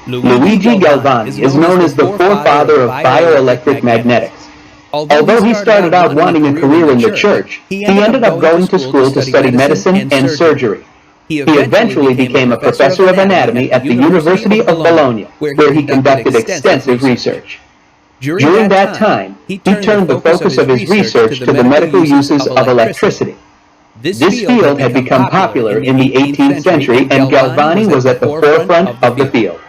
Luigi Galvani is known as the forefather of bioelectric magnetics. Although he started out wanting a career in the church, he ended up going to school to study medicine and surgery. He eventually became a professor of anatomy at the University of Bologna, where he conducted extensive research. During that time, he turned the focus of his research to the medical uses of electricity. This field had become popular in the 18th century, and Galvani was at the forefront of the field.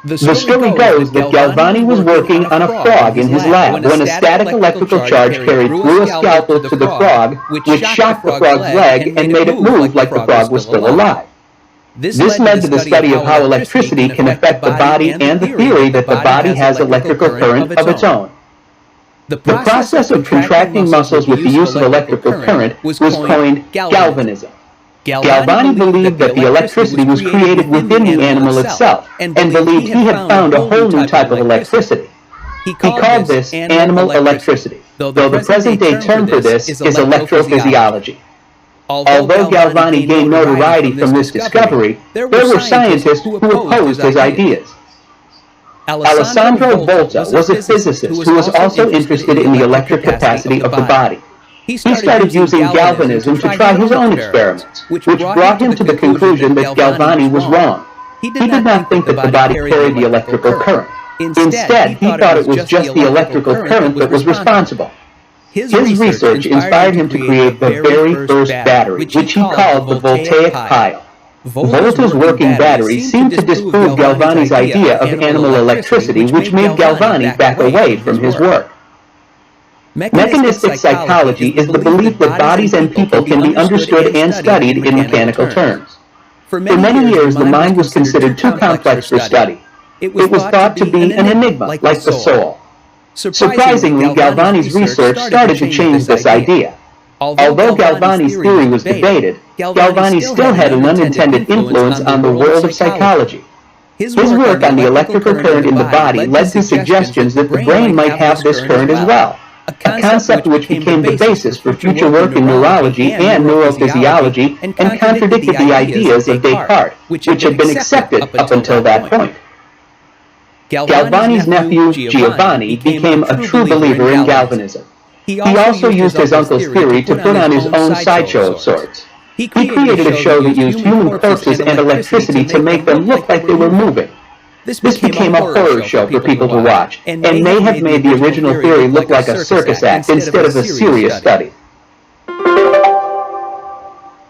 The story goes that Galvani was working on a frog in his lab when a static electrical charge carried through a scalpel to the frog, which shocked the frog's leg and made it move like the frog was still alive. This led to the study of how electricity can affect the body and the theory that the body has electrical current of its own. The process of contracting muscles with the use of electrical current was coined galvanism. Galvani believed that the electricity was created within the animal itself, and believed he had found a whole new type of electricity. He called this animal electricity, though the present-day term for this is electrophysiology. Although Galvani gained notoriety from this discovery, there were scientists who opposed his ideas. Alessandro Volta was a physicist who was also interested in the electric capacity of the body. He started using galvanism to try his own experiments, which brought him to the conclusion that Galvani was wrong. He did not think that the body carried the electrical current. Instead, he thought it was just the electrical current that was responsible. His research inspired him to create the very first battery, which he called the voltaic pile. Volta's working battery seemed to disprove Galvani's idea of animal electricity, which made Galvani back away from his work. Mechanistic psychology is the belief that bodies and people can be understood and studied in mechanical terms. For many years, the mind was considered too complex for study. It was thought to be an enigma, like the soul. Surprisingly, Galvani's research started to change this idea. Although Galvani's theory was debated, Galvani still had an unintended influence on the world of psychology. His work on the electrical current in the body led to suggestions that the brain might have this current as well, a concept which became the basis for future work in neurology and neurophysiology and contradicted the ideas of Descartes, which had been accepted up until that point. Galvani's nephew, Giovanni, became a true believer in galvanism. He also used his uncle's theory to put on his own sideshow of sorts. He created a show that used human corpses and electricity to make them look like they were moving. This became a horror show for people to watch, and may have made the original theory look like a circus act instead of a serious study.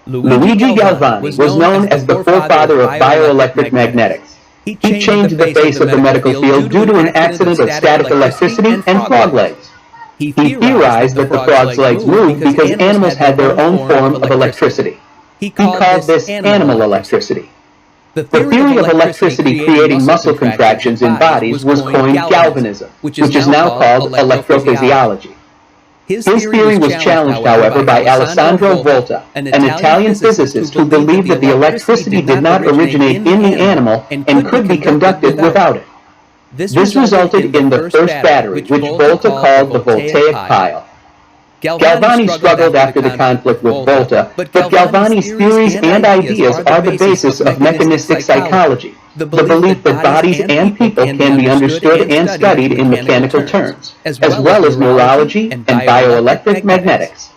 Luigi Galvani was known as the forefather of bioelectric magnetics. He changed the face of the medical field due to an accident of static electricity and frog legs. He theorized that the frog's legs moved because animals had their own form of electricity. He called this animal electricity. The theory of electricity creating muscle contractions in bodies was coined galvanism, which is now called electrophysiology. His theory was challenged, however, by Alessandro Volta, an Italian physicist who believed that the electricity did not originate in the animal and could be conducted without it. This resulted in the first battery, which Volta called the voltaic pile. Galvani struggled after the conflict with Volta, but Galvani's theories and ideas are the basis of mechanistic psychology, the belief that bodies and people can be understood and studied in mechanical terms, as well as neurology and bioelectric magnetics.